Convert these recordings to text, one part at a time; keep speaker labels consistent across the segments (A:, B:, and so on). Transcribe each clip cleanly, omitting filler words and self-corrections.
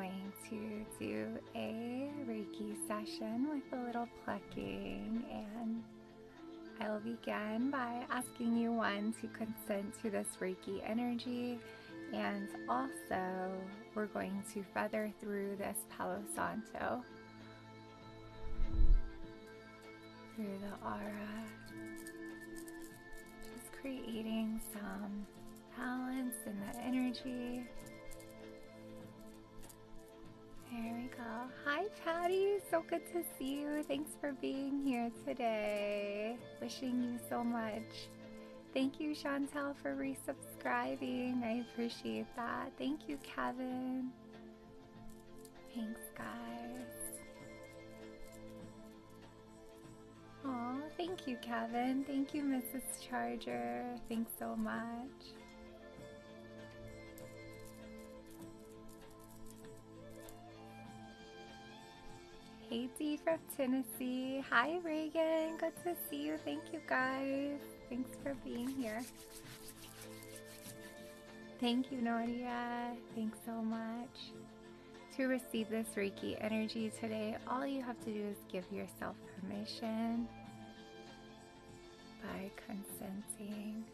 A: going to do a Reiki session with a little plucking, and I will begin by asking you, one, to consent to this Reiki energy, and also we're going to feather through this Palo Santo through the aura, just creating some balance in the energy. There we go. Hi Patty, so good to see you. Thanks for being here today. Wishing you so much. Thank you, Chantel, for resubscribing. I appreciate that. Thank you, Kevin. Thanks, guys. Aw, thank you, Kevin. Thank you, Mrs. Charger. Thanks so much. Hey Dee from Tennessee. Hi Reagan. Good to see you. Thank you, guys. Thanks for being here. Thank you, Nadia. Thanks so much. To receive this Reiki energy today, all you have to do is give yourself permission by consenting.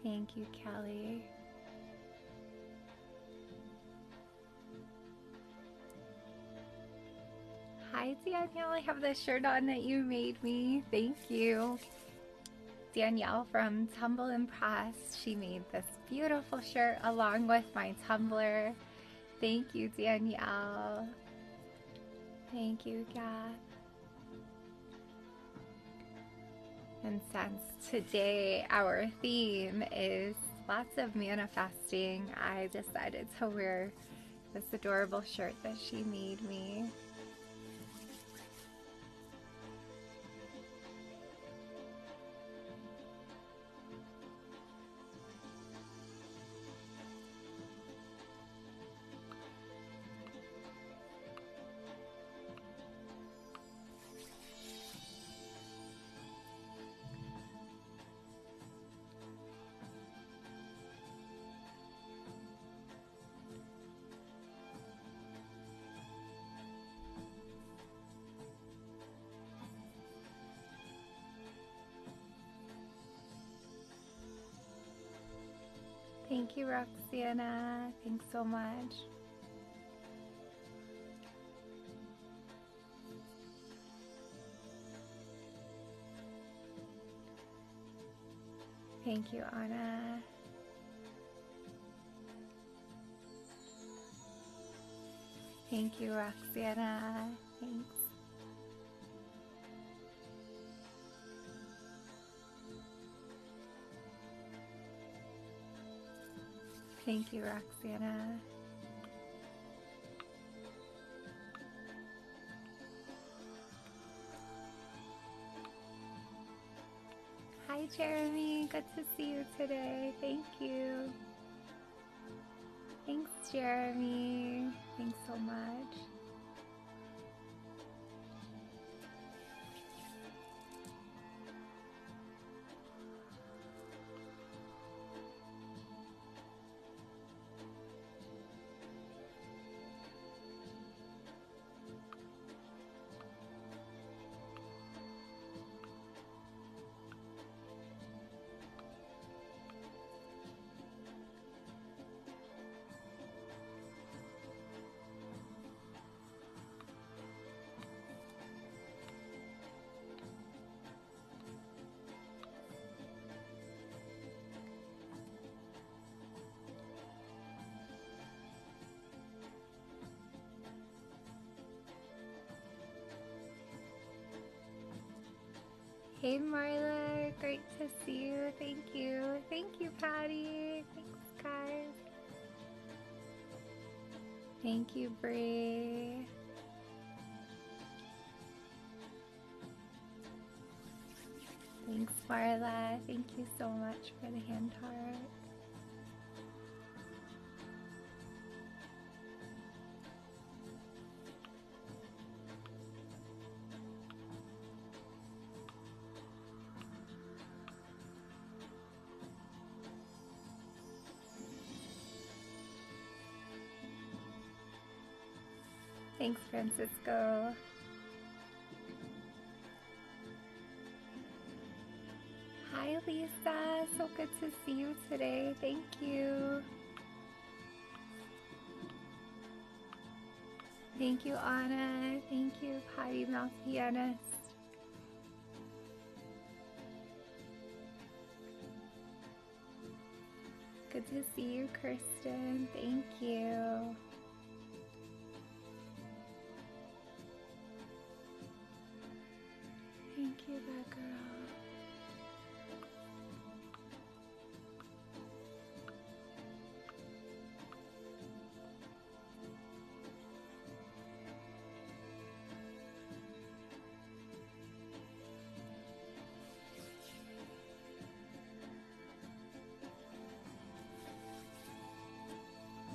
A: Thank you, Kelly. Hi, Danielle. I have the shirt on that you made me. Thank you. Danielle from Tumble and Press. She made this beautiful shirt along with my tumbler. Thank you, Danielle. Thank you, Gath. And since today our theme is lots of manifesting, I decided to wear this adorable shirt that she made me. Thank you, Roxana. Thanks so much. Thank you, Anna. Thank you, Roxana. Thanks. Thank you, Roxana. Hi, Jeremy. Good to see you today. Thank you. Thanks, Jeremy. Thanks so much. Hey Marla, great to see you. Thank you. Thank you, Patty. Thanks, guys. Thank you, Bree. Thanks, Marla. Thank you so much for the hand heart. Thanks, Francisco. Hi, Lisa. So good to see you today. Thank you. Thank you, Anna. Thank you, Patty Mouth Pianist. Good to see you, Kirsten. Thank you. Thank you, that girl.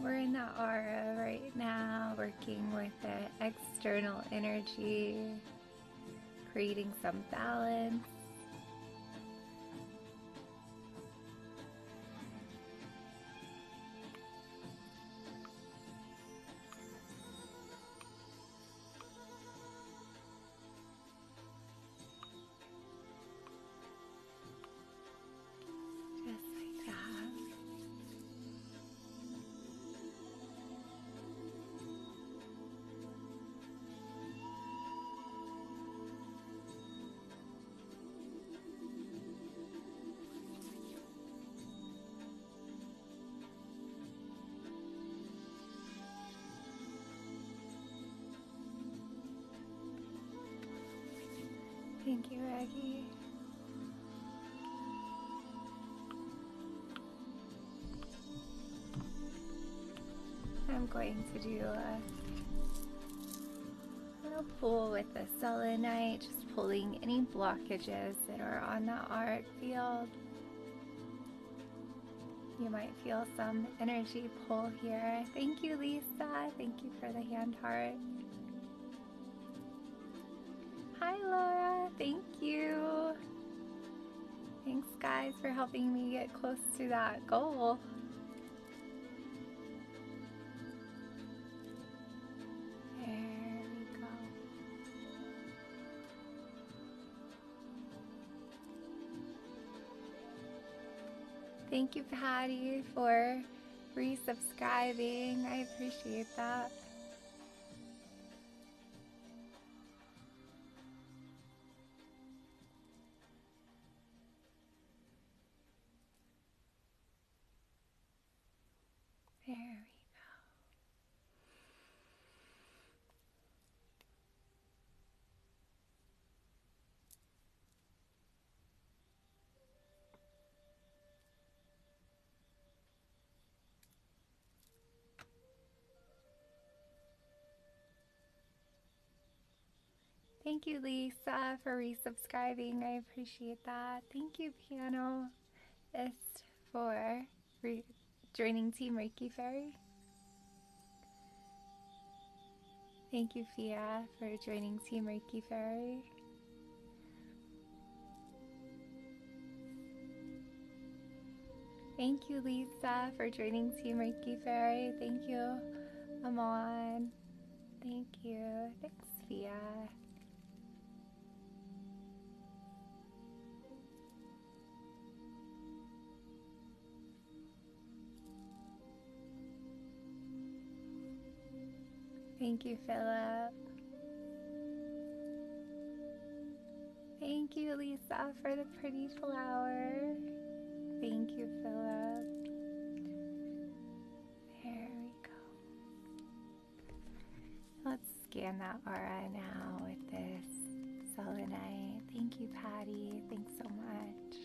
A: We're in the aura right now, working with the external energy, creating some balance. Just like that. Thank you, Aggie. I'm going to do a little pull with the selenite, just pulling any blockages that are on the art field. You might feel some energy pull here. Thank you, Lisa. Thank you for the hand heart. Hi, Laura. Thank you. Thanks, guys, for helping me get close to that goal. There we go. Thank you, Patty, for resubscribing. I appreciate that. There we go. Thank you, Lisa, for resubscribing. I appreciate that. Thank you, Pianoist, for joining Team Reiki Fairy. Thank you, Fia, for joining Team Reiki Fairy. Thank you, Lisa, for joining Team Reiki Fairy. Thank you, Amon. Thank you. Thanks, Fia. Thank you, Philip. Thank you, Lisa, for the pretty flower. Thank you, Philip. There we go. Let's scan that aura now with this selenite. Thank you, Patty. Thanks so much.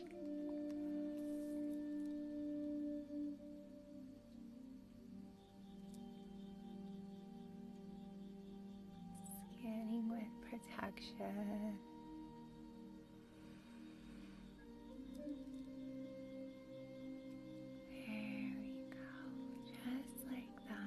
A: Scanning with protection. There we go. Just like that.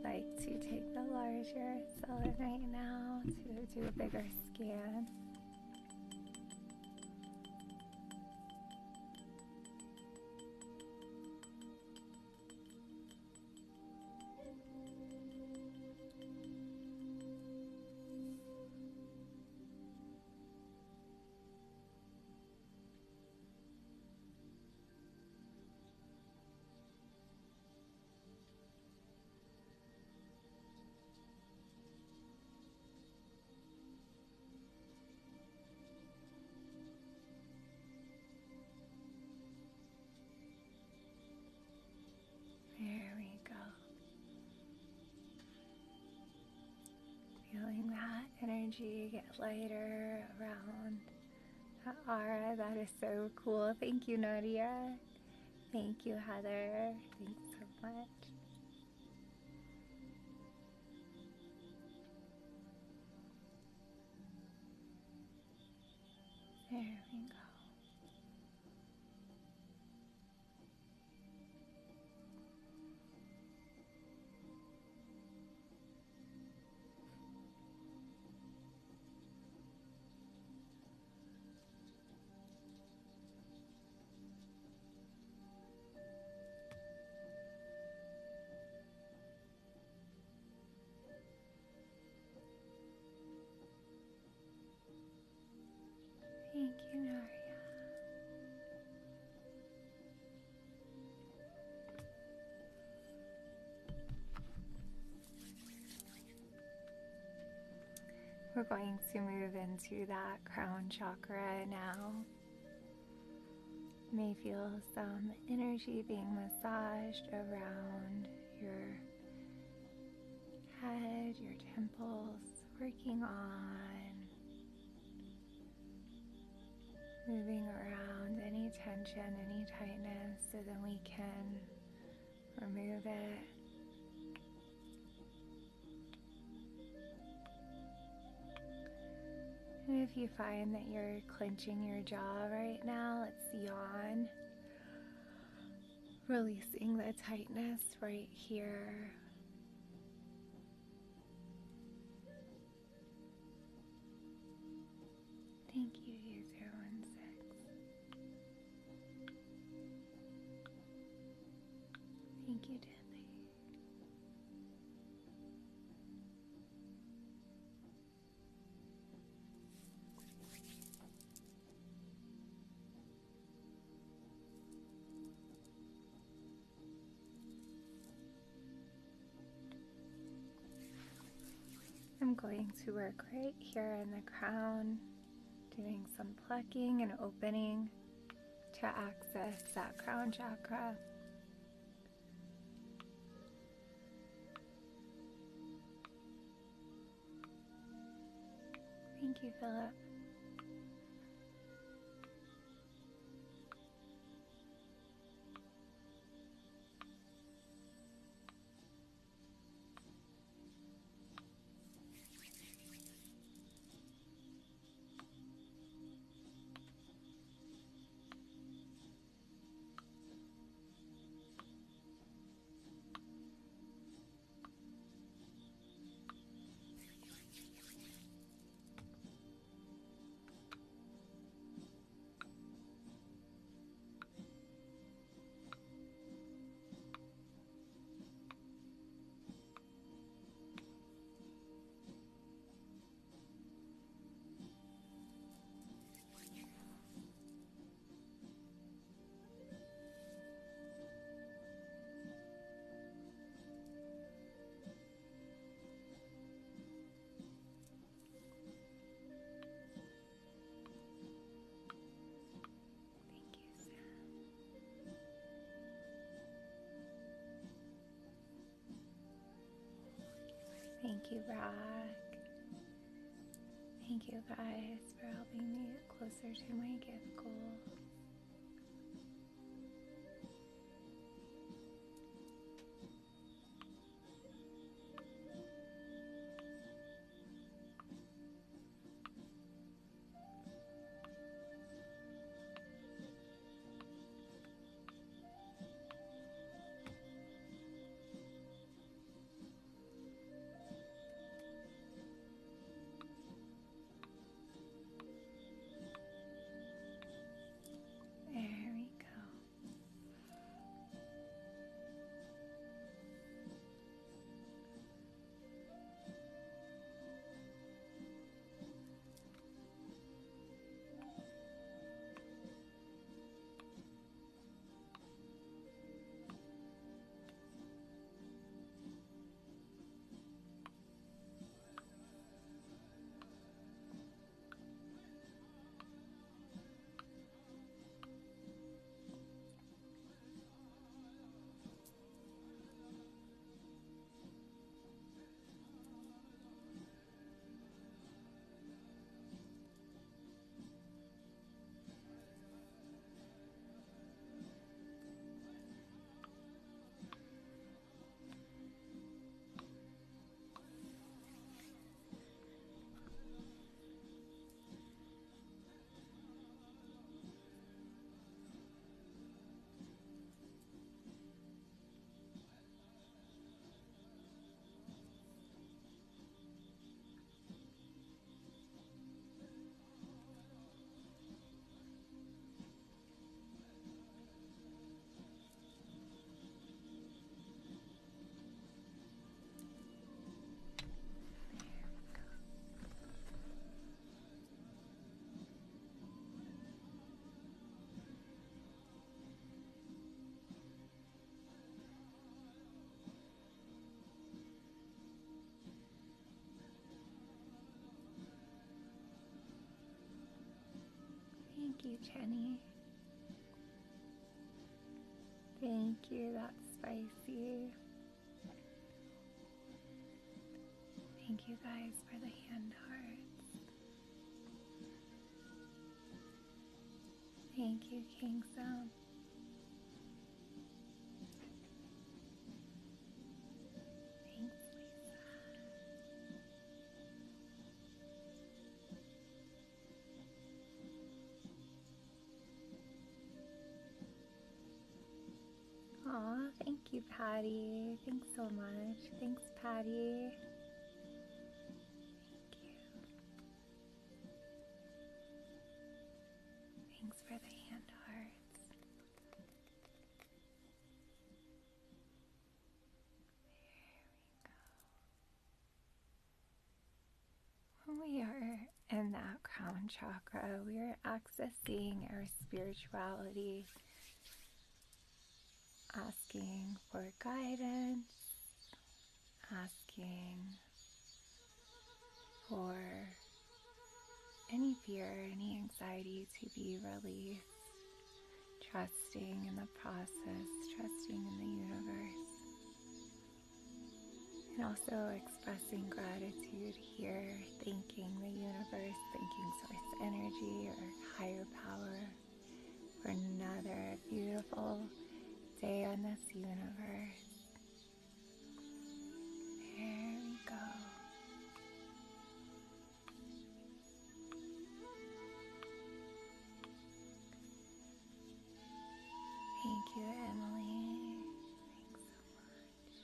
A: like to take the larger selenite now to do a bigger scan. There we go. Feeling that energy get lighter around that aura. That is so cool. Thank you, Nadia. Thank you, Heather. Thanks so much. There we go. Thank you, Naria. We're going to move into that crown chakra now. You may feel some energy being massaged around your head, your temples, working on moving around any tension, any tightness, so then we can remove it. And if you find that you're clenching your jaw right now, let's yawn, releasing the tightness right here. Thank you, user 16. Thank you, Deadly. I'm going to work right here in the crown, doing some plucking and opening to access that crown chakra. Thank you, Philip. Thank you, Brock. Thank you guys for helping me get closer to my gift goal. Jenny. Thank you, that's spicy. Thank you guys for the hand hearts. Thank you, King Sound. Thanks, Lisa. Aw, thank you, Patty. Thanks so much. Thanks, Patty. Thank you. Thanks for the hand hearts. When we are in that crown chakra, we are accessing our spirituality, asking for guidance, asking for any fear, any anxiety to be released, trusting in the process, trusting in the universe, and also expressing gratitude here, thanking the universe, thanking source energy or higher power for another beautiful day on this universe. There we go. Thank you, Emily. Thanks so much.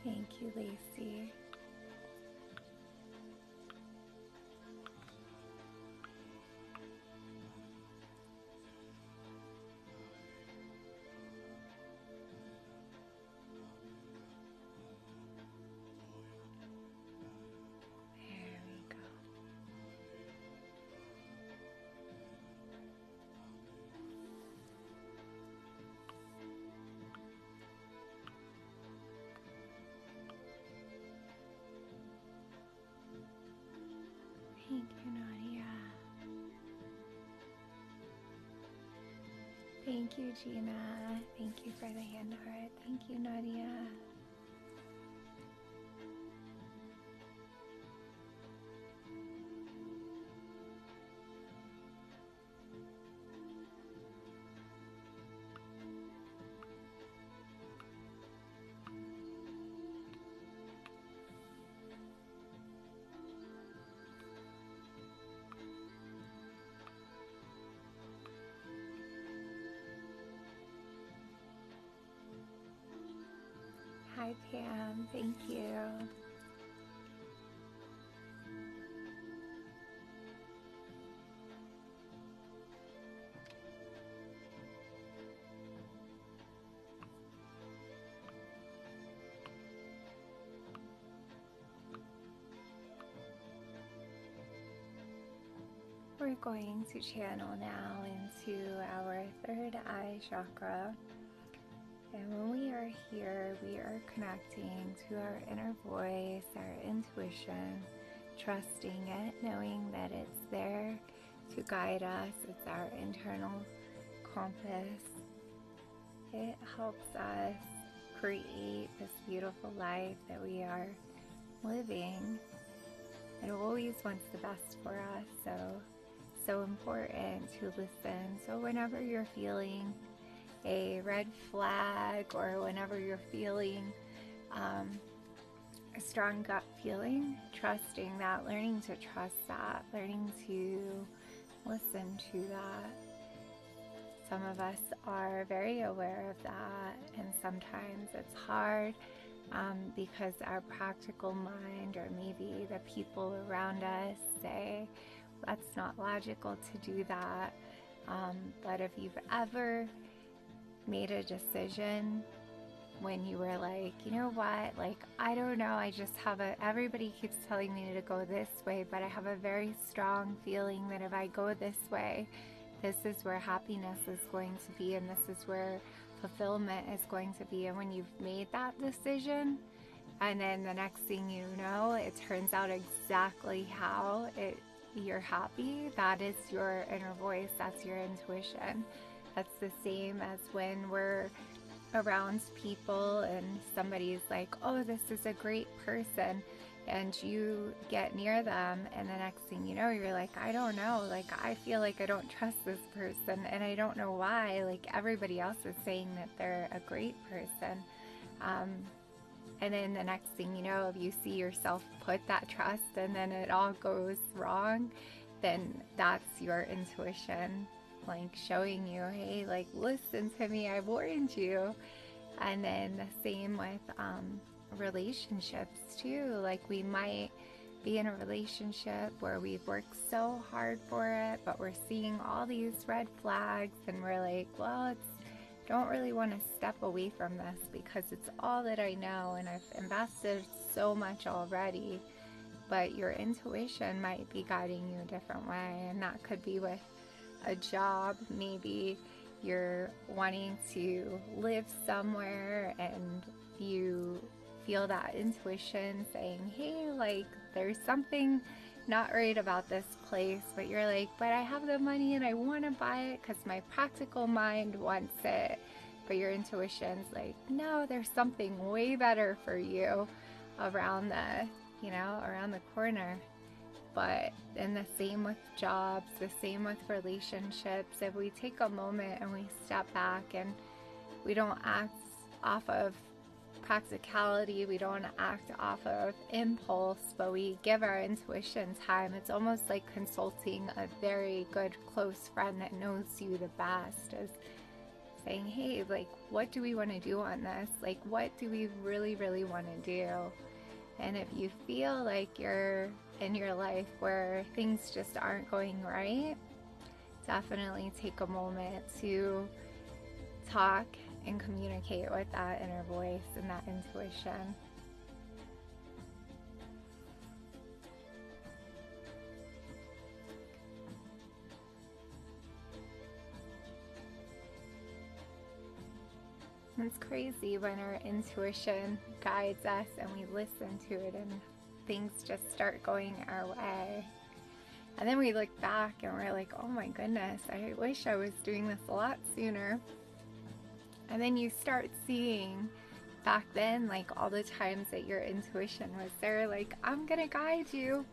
A: Thank you, Lacey. There we go. Thank you, Nadia. Thank you, Gina. Thank you for the hand heart. Thank you, Nadia. Hi, Pam. Thank you. We're going to channel now into our third eye chakra. And when we are here, we are connecting to our inner voice, our intuition, trusting it, knowing that it's there to guide us. It's our internal compass. It helps us create this beautiful life that we are living. It always wants the best for us, so so important to listen. So whenever you're feeling a red flag, or whenever you're feeling a strong gut feeling, trusting that, learning to trust that, learning to listen to that. Some of us are very aware of that, and sometimes it's hard because our practical mind, or maybe the people around us, say that's not logical to do that. But if you've ever made a decision when you were like, you know what, like, I don't know, I just have everybody keeps telling me to go this way, but I have a very strong feeling that if I go this way, this is where happiness is going to be, and this is where fulfillment is going to be. And when you've made that decision, and then the next thing you know, it turns out exactly how you're happy, that is your inner voice, that's your intuition. That's the same as when we're around people and somebody's like, oh, this is a great person, and you get near them, and the next thing you know, you're like, I don't know, like, I feel like I don't trust this person, and I don't know why. Like, everybody else is saying that they're a great person. And then the next thing you know, if you see yourself put that trust and then it all goes wrong, then that's your intuition, like, showing you, hey, like, listen to me, I warned you. And then the same with relationships too. Like, we might be in a relationship where we've worked so hard for it, but we're seeing all these red flags, and we're like, well, don't really want to step away from this because it's all that I know, and I've invested so much already. But your intuition might be guiding you a different way, and that could be with a job. Maybe you're wanting to live somewhere and you feel that intuition saying, hey, like, there's something not right about this place, but you're like, but I have the money and I want to buy it because my practical mind wants it. But your intuition's like, no, there's something way better for you around the corner. But and the same with jobs, the same with relationships. If we take a moment and we step back and we don't act off of practicality, we don't act off of impulse, but we give our intuition time, it's almost like consulting a very good close friend that knows you the best, is saying, hey, like, what do we want to do on this? Like, what do we really, really want to do? And if you feel like you're in your life where things just aren't going right, definitely take a moment to talk and communicate with that inner voice and that intuition. It's crazy when our intuition guides us and we listen to it and things just start going our way. And then we look back and we're like, oh my goodness, I wish I was doing this a lot sooner. And then you start seeing back then, like, all the times that your intuition was there, like, I'm gonna guide you.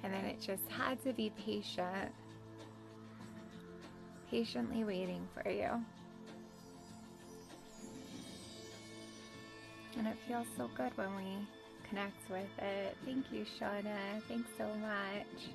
A: And then it just had to be patiently waiting for you. And it feels so good when we connect with it. Thank you, Shauna. Thanks so much.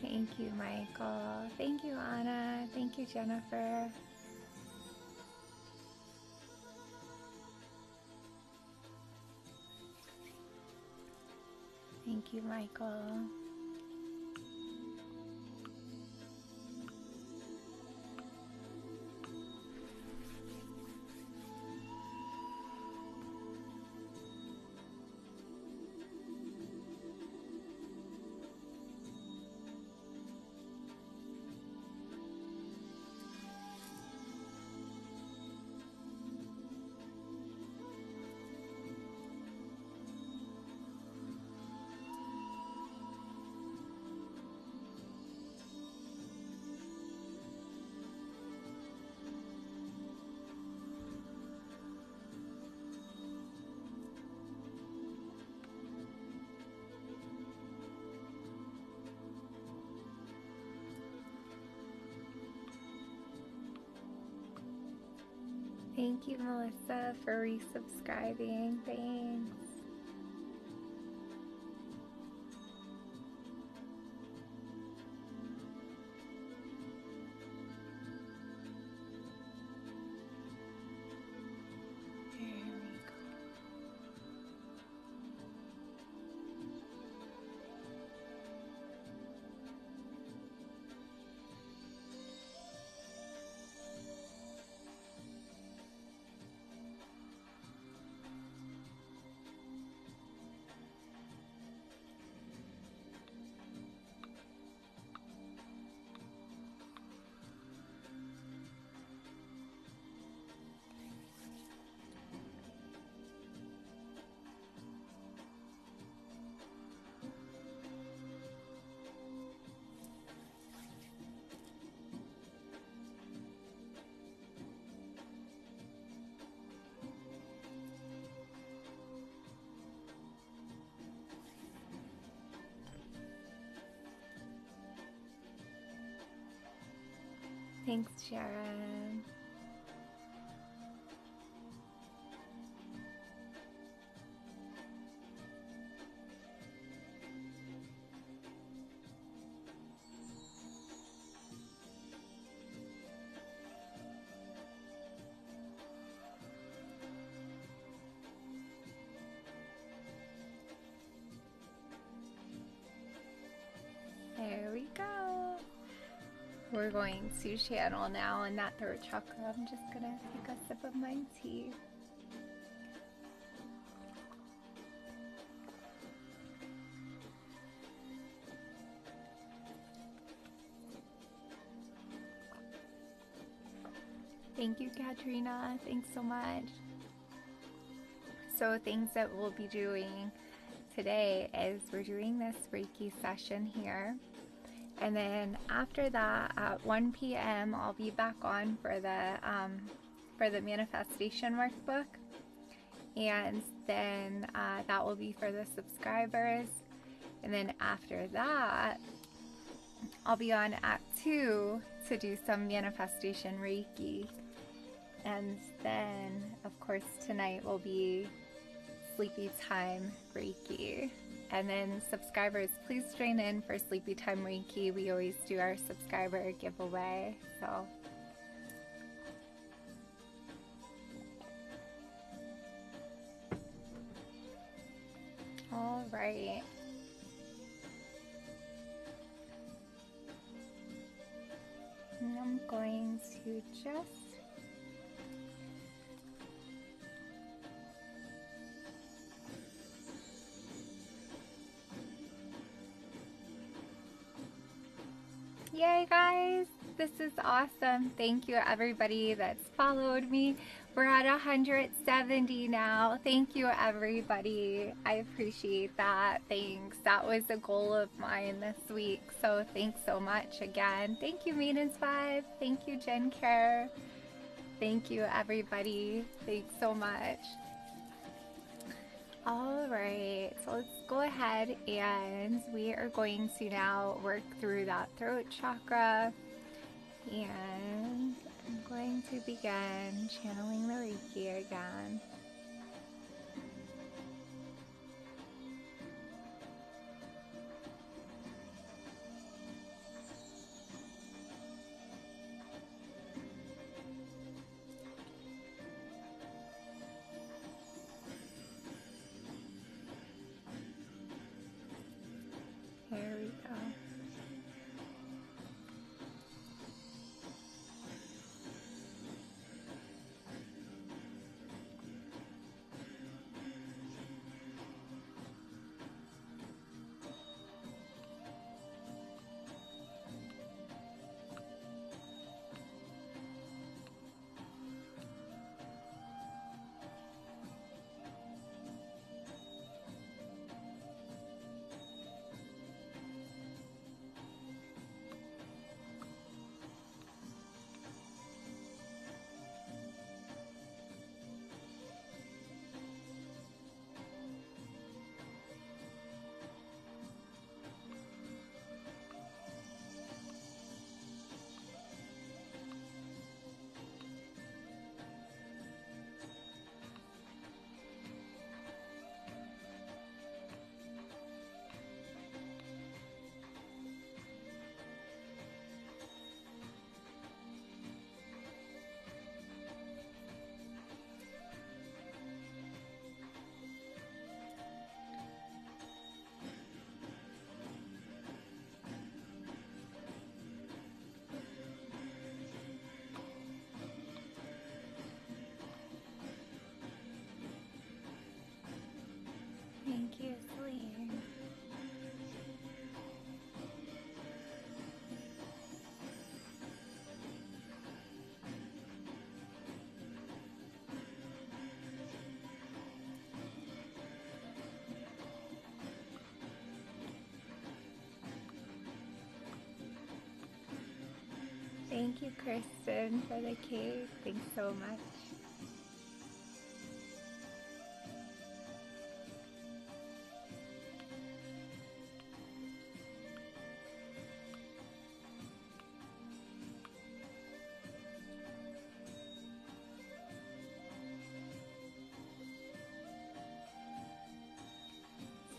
A: Thank you, Michael. Thank you, Anna. Thank you, Jennifer. Thank you, Michael. Thank you, Melissa, for resubscribing. Thanks. Thanks, Sharon. There we go. We're going to channel now in that throat chakra. I'm just gonna take a sip of my tea. Thank you, Katrina. Thanks so much. So things that we'll be doing today is we're doing this Reiki session here. And then after that, at 1 p.m., I'll be back on for the manifestation workbook. And then that will be for the subscribers. And then after that, I'll be on at 2 to do some manifestation Reiki. And then, of course, tonight will be Sleepy Time Reiki. And then subscribers, please join in for Sleepy Time Reiki. We always do our subscriber giveaway. So all right. And I'm going to just yay, guys! This is awesome. Thank you, everybody that's followed me. We're at 170 now. Thank you, everybody. I appreciate that. Thanks. That was a goal of mine this week. So thanks so much again. Thank you, Maintenance 5. Thank you, Jen Care. Thank you, everybody. Thanks so much. All right, so let's go ahead and we are going to now work through that throat chakra, and I'm going to begin channeling the Reiki again. Thank you, Kristen, for the cake. Thanks so much.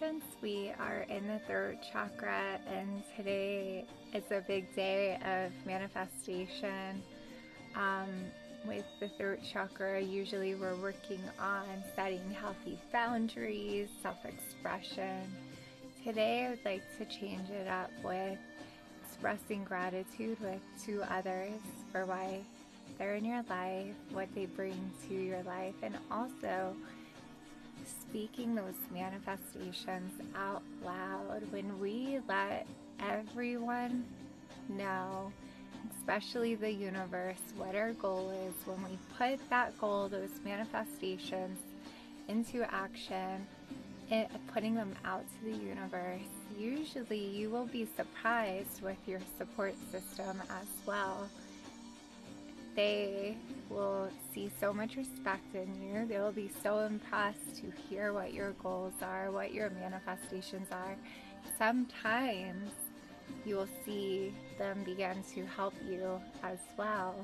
A: Since we are in the throat chakra and today is a big day of manifestation, with the throat chakra, usually we're working on setting healthy boundaries, self-expression. Today I would like to change it up with expressing gratitude to others for why they're in your life, what they bring to your life, and also speaking those manifestations out loud. When we let everyone know, especially the universe, what our goal is, when we put that goal, those manifestations into action, putting them out to the universe, usually you will be surprised with your support system as well. They will see so much respect in you. They will be so impressed to hear what your goals are, what your manifestations are. Sometimes you will see them begin to help you as well.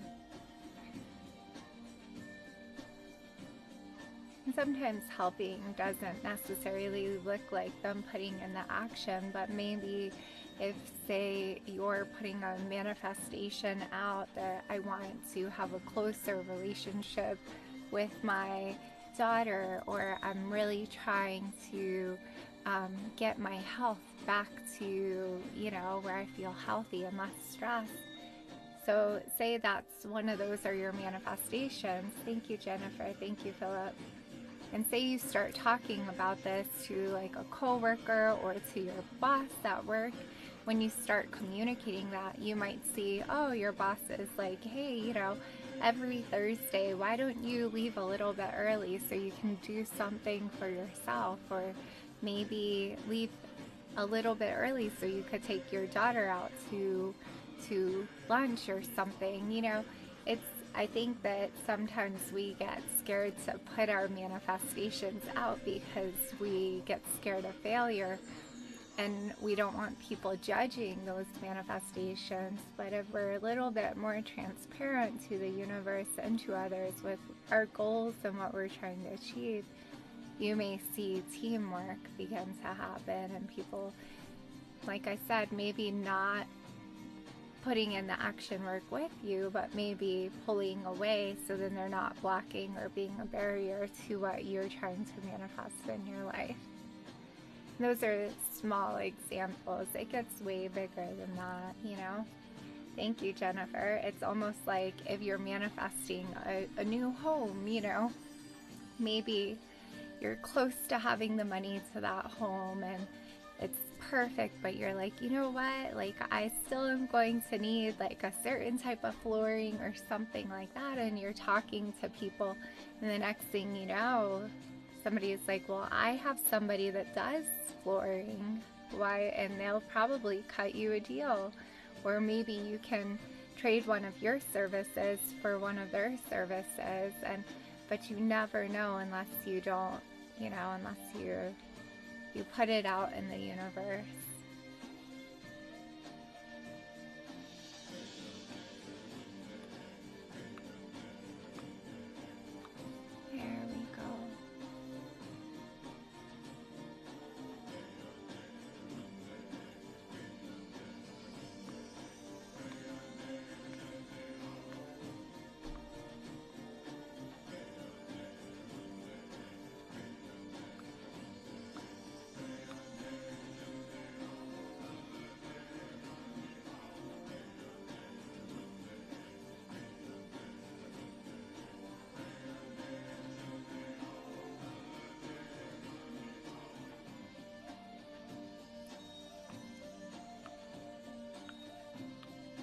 A: And sometimes helping doesn't necessarily look like them putting in the action, but maybe if, say, you're putting a manifestation out that I want to have a closer relationship with my daughter, or I'm really trying to get my health back to, where I feel healthy and less stressed. So say that's one of those are your manifestations. Thank you, Jennifer. Thank you, Philip. And say you start talking about this to like a coworker or to your boss at work. When you start communicating that, you might see, oh, your boss is like, hey, every Thursday, why don't you leave a little bit early so you can do something for yourself? Or maybe leave a little bit early so you could take your daughter out to lunch or something. I think that sometimes we get scared to put our manifestations out because we get scared of failure. And we don't want people judging those manifestations. But if we're a little bit more transparent to the universe and to others with our goals and what we're trying to achieve, you may see teamwork begin to happen, and people, like I said, maybe not putting in the action work with you, but maybe pulling away so then they're not blocking or being a barrier to what you're trying to manifest in your life. Those are small examples. It gets way bigger than that, Thank you, Jennifer. It's almost like if you're manifesting a new home, maybe you're close to having the money to that home and it's perfect, but you're like, you know what? Like, I still am going to need like a certain type of flooring or something like that. And you're talking to people, and the next thing you know, somebody is like, well, I have somebody that does flooring. Why? And they'll probably cut you a deal. Or maybe you can trade one of your services for one of their services. But you never know unless you don't, unless you put it out in the universe. There we go.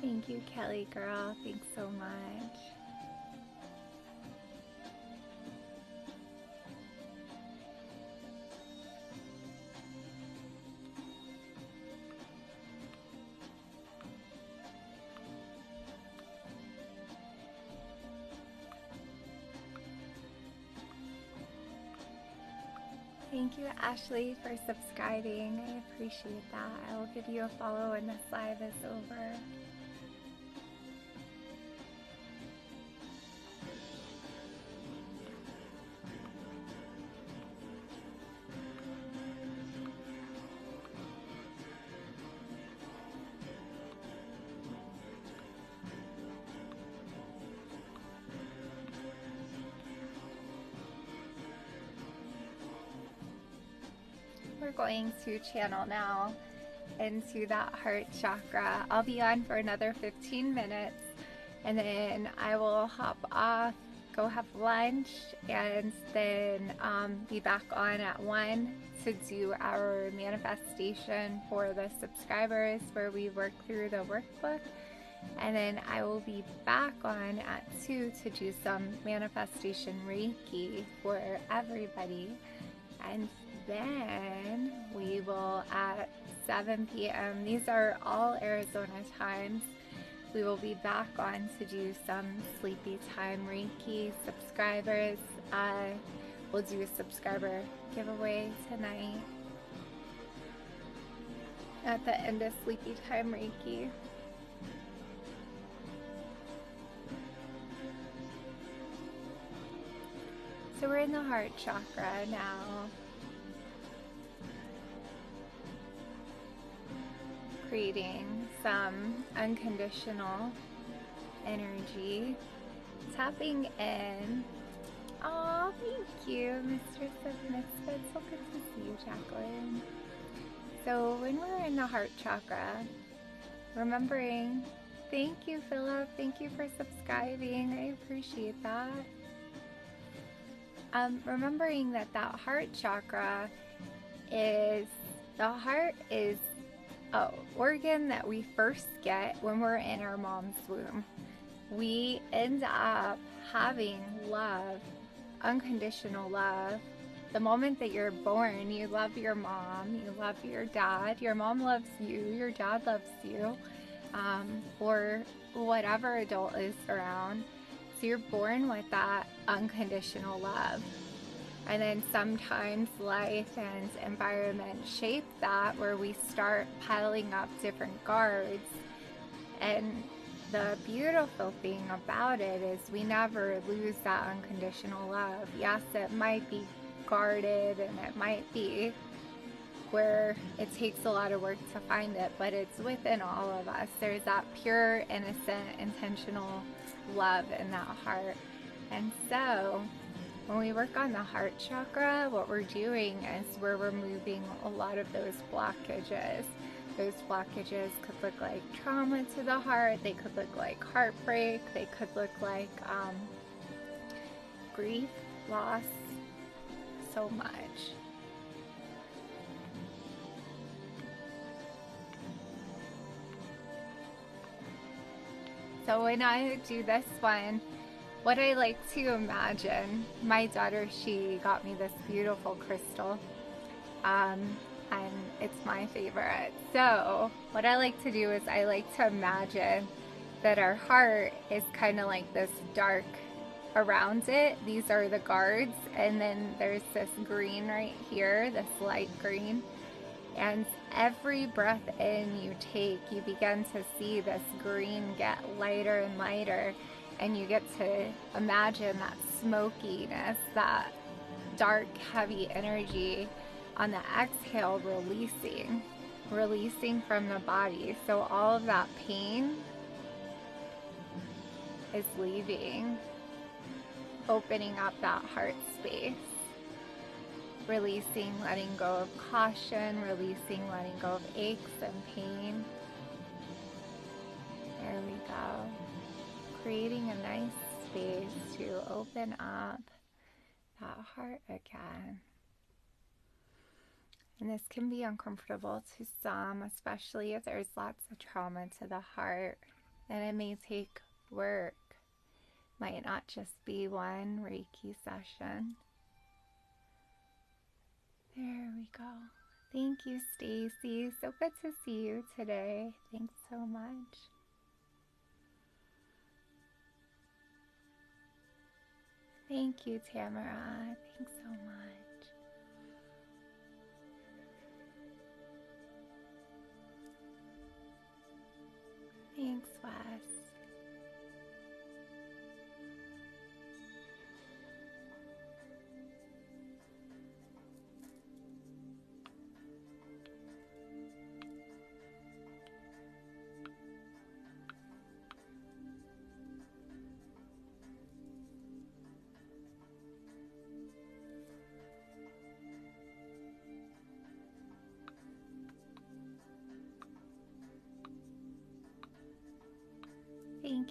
A: Thank you, Kelly girl. Thanks so much. Thank you, Ashley, for subscribing. I appreciate that. I will give you a follow when this live is over. We're going to channel now into that heart chakra. I'll be on for another 15 minutes and then I will hop off, go have lunch, and then be back on at 1 to do our manifestation for the subscribers where we work through the workbook. And then I will be back on at 2 to do some manifestation Reiki for everybody. And then we will at 7 p.m. These are all Arizona times. We will be back on to do some sleepy time Reiki subscribers. We'll do a subscriber giveaway tonight at the end of sleepy time Reiki. So we're in the heart chakra now. Creating some unconditional energy. Tapping in. Oh, thank you, Mistress of Misfits. So good to see you, Jacqueline. So when we're in the heart chakra, remembering, thank you, Philip. Thank you for subscribing. I appreciate that. Remembering that heart chakra is, the heart is an organ that we first get when we're in our mom's womb. We end up having love, unconditional love. The moment that you're born, you love your mom, you love your dad, your mom loves you, your dad loves you, or whatever adult is around. So you're born with that unconditional love. And then sometimes life and environment shape that, where we start piling up different guards. And the beautiful thing about it is we never lose that unconditional love. Yes, it might be guarded and it might be where it takes a lot of work to find it, but it's within all of us. There's that pure, innocent, intentional love in that heart. And so when we work on the heart chakra, what we're doing is we're removing a lot of those blockages. Those blockages could look like trauma to the heart, they could look like heartbreak, they could look like grief, loss, so much. So when I do this one, what I like to imagine, my daughter, she got me this beautiful crystal, and it's my favorite. So what I like to do is I like to imagine that our heart is kind of like this dark around it. These are the guards, and then there's this green right here, this light green. And every breath in you take, you begin to see this green get lighter and lighter, and you get to imagine that smokiness, that dark, heavy energy on the exhale releasing from the body. So all of that pain is leaving, opening up that heart space. Releasing, letting go of caution, releasing, letting go of aches and pain. There we go. Creating a nice space to open up that heart again. And this can be uncomfortable to some, especially if there's lots of trauma to the heart. And it may take work. Might not just be one Reiki session. There we go. Thank you, Stacy. So good to see you today. Thanks so much. Thank you, Tamara. Thanks so much.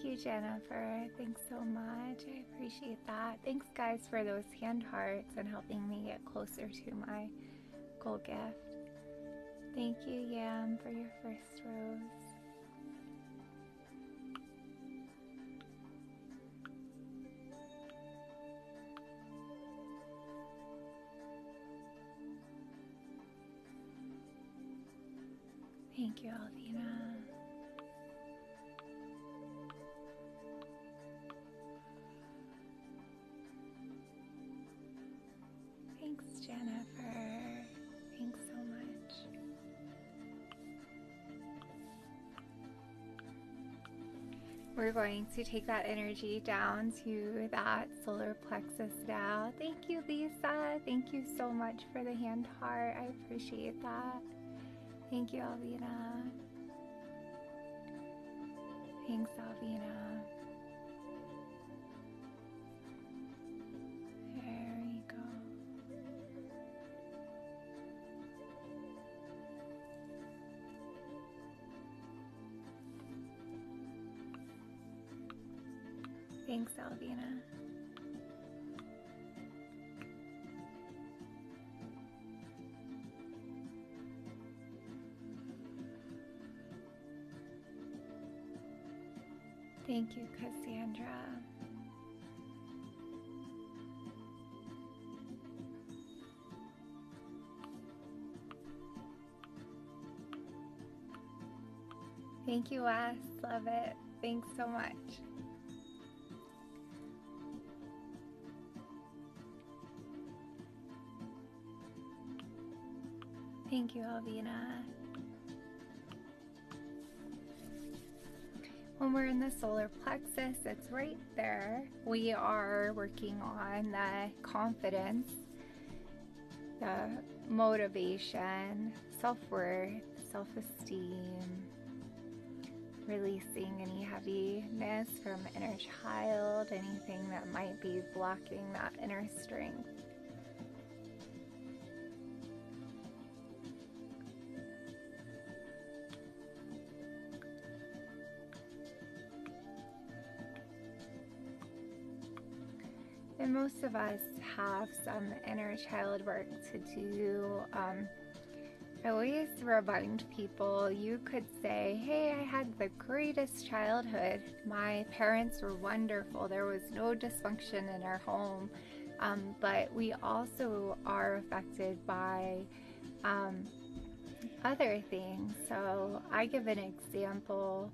A: Thank you, Jennifer. Thanks so much. I appreciate that. Thanks, guys, for those hand hearts and helping me get closer to my goal gift. Thank you, Yam, for your first rose. Thank you, Alvina. Thanks, Jennifer. Thanks so much. We're going to take that energy down to that solar plexus now. Thank you, Lisa. Thank you so much for the hand heart. I appreciate that. Thank you, Alvina. Thanks, Alvina. There we go. Thanks, Alvina. Thank you, Cassandra. Thank you, Wes. Love it. Thanks so much. Thank you, Alvina. When we're in the solar plexus, it's right there. We are working on the confidence, the motivation, self-worth, self-esteem, releasing any heaviness from inner child, anything that might be blocking that inner strength. And most of us have some inner child work to do. I always remind people, you could say, hey, I had the greatest childhood. My parents were wonderful. There was no dysfunction in our home. But we also are affected by other things. So I give an example.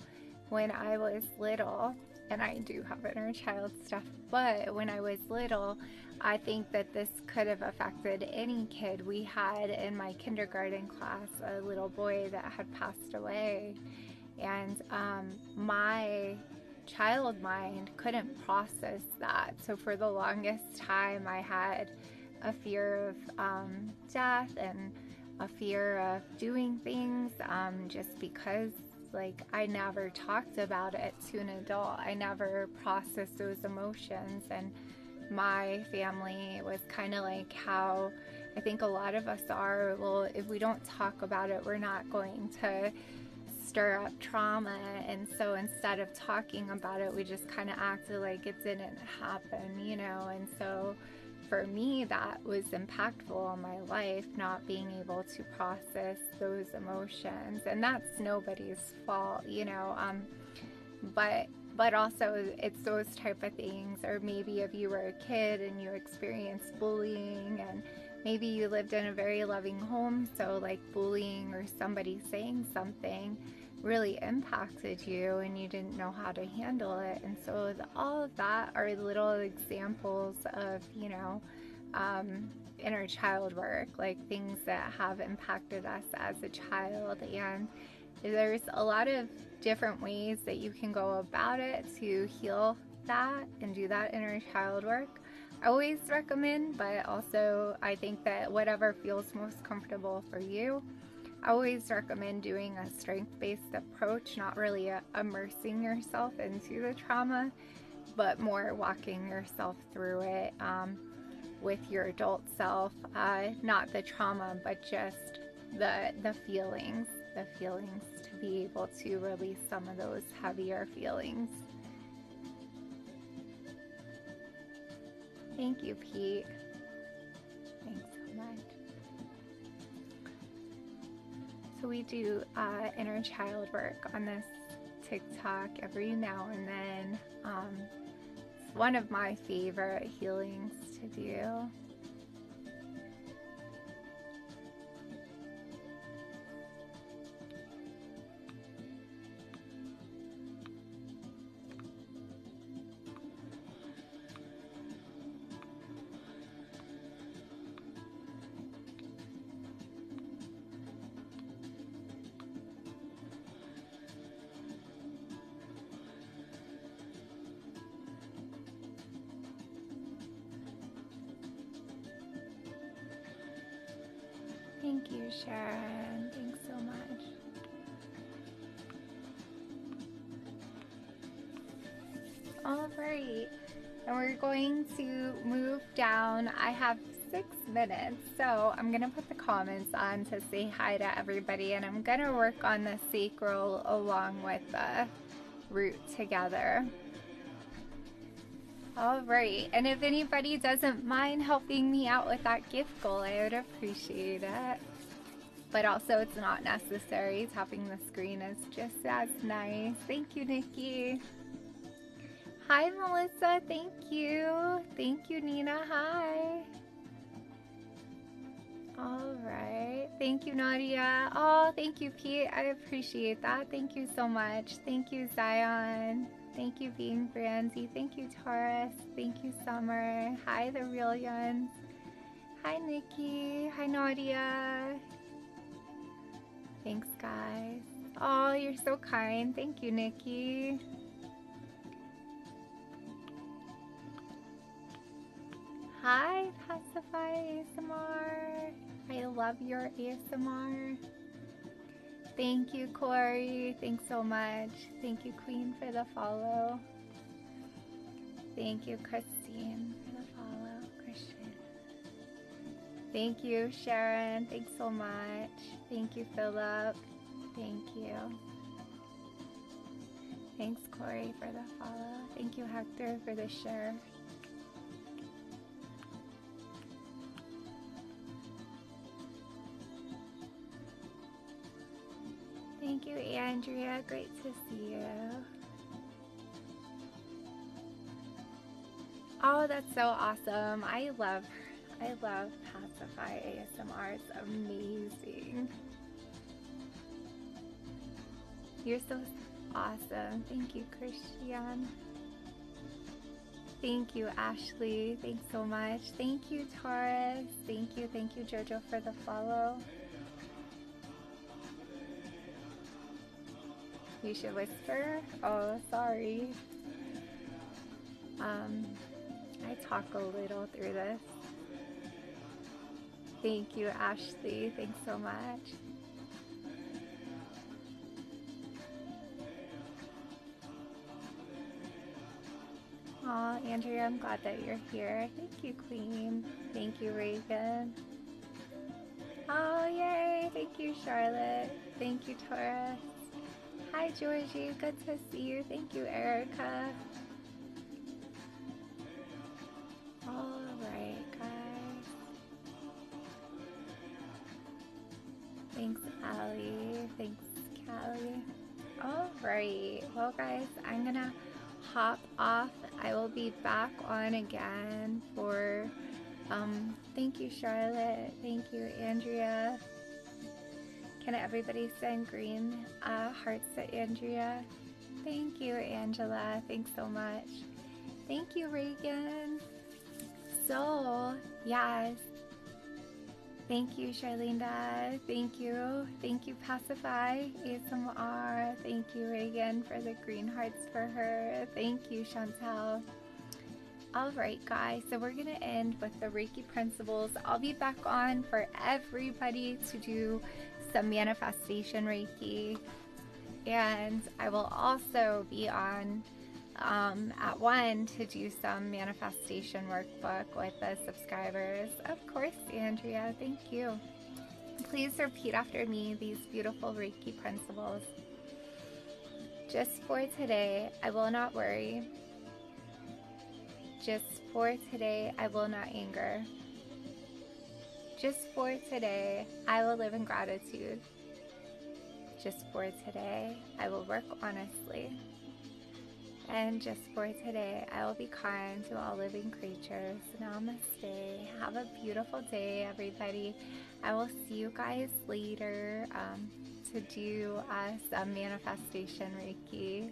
A: When I was little, and I do have inner child stuff, but when I was little, I think that this could have affected any kid. We had in my kindergarten class a little boy that had passed away, and my child mind couldn't process that. So for the longest time, I had a fear of death and a fear of doing things just because I never talked about it to an adult. I never processed those emotions, and my family was kind of like how I think a lot of us are. Well, if we don't talk about it, we're not going to stir up trauma, and so instead of talking about it, we just kind of acted like it didn't happen, you know. And so for me, that was impactful on my life, not being able to process those emotions. And that's nobody's fault, you know, but also it's those type of things. Or maybe if you were a kid and you experienced bullying, and maybe you lived in a very loving home, so bullying or somebody saying something really impacted you and you didn't know how to handle it. And so all of that are little examples of, you know, inner child work, things that have impacted us as a child. And there's a lot of different ways that you can go about it to heal that and do that inner child work. I always recommend, but also I think that whatever feels most comfortable for you. I always recommend doing a strength-based approach, not really immersing yourself into the trauma, but more walking yourself through it with your adult self, not the trauma, but just the feelings to be able to release some of those heavier feelings. Thank you, Pete. Thanks so much. So we do inner child work on this TikTok every now and then. It's one of my favorite healings to do. Thank you, Sharon. Thanks so much. All right, and we're going to move down. I have 6 minutes, so I'm gonna put the comments on to say hi to everybody, and I'm gonna work on the sacral along with the root together. All right, and if anybody doesn't mind helping me out with that gift goal, I would appreciate it. But also, it's not necessary. Tapping the screen is just as nice. Thank you, Nikki. Hi, Melissa. Thank you. Thank you, Nina. Hi. All right. Thank you, Nadia. Oh, thank you, Pete. I appreciate that. Thank you so much. Thank you, Zion. Thank you, Being Brandy. Thank you, Taurus. Thank you, Summer. Hi, the real ones. Hi, Nikki. Hi, Nadia. Thanks, guys. Oh, you're so kind. Thank you, Nikki. Hi, Pacify ASMR. I love your ASMR. Thank you, Corey. Thanks so much. Thank you, Queen, for the follow. Thank you, Christine, for the follow. Christian. Thank you, Sharon. Thanks so much. Thank you, Philip. Thank you. Thanks, Corey, for the follow. Thank you, Hector, for the share. Thank you, Andrea. Great to see you. Oh, that's so awesome. I love Pacify ASMR. It's amazing. You're so awesome. Thank you, Christian. Thank you, Ashley. Thanks so much. Thank you, Taurus. Thank you, Jojo, for the follow. You should whisper? Oh, sorry. I talk a little through this. Thank you, Ashley. Thanks so much. Aw, Andrea, I'm glad that you're here. Thank you, Queen. Thank you, Reagan. Oh, yay. Thank you, Charlotte. Thank you, Taurus. Hi, Georgie. Good to see you. Thank you, Erica. All right, guys. Thanks, Allie. Thanks, Callie. All right. Well, guys, I'm gonna hop off. I will be back on again for thank you, Charlotte. Thank you, Andrea. Can everybody send green hearts to Andrea? Thank you, Angela. Thanks so much. Thank you, Reagan. So, yes. Thank you, Charlinda. Thank you. Thank you, Pacify ASMR. Thank you, Reagan, for the green hearts for her. Thank you, Chantel. All right, guys, so we're going to end with the Reiki principles. I'll be back on for everybody to do some manifestation Reiki. And I will also be on at 1 to do some manifestation workbook with the subscribers. Of course, Andrea, thank you. Please repeat after me these beautiful Reiki principles. Just for today, I will not worry. Just For today, I will not anger. Just for today, I will live in gratitude. Just for today, I will work honestly. And just for today, I will be kind to all living creatures. Namaste. Have a beautiful day, everybody. I will see you guys later to do some manifestation Reiki.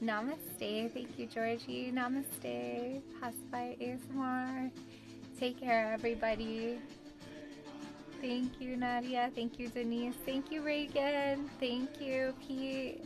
A: Namaste. Thank you, Georgie. Namaste. Pass by ASMR. Take care, everybody. Thank you, Nadia. Thank you, Denise. Thank you, Reagan. Thank you, Pete.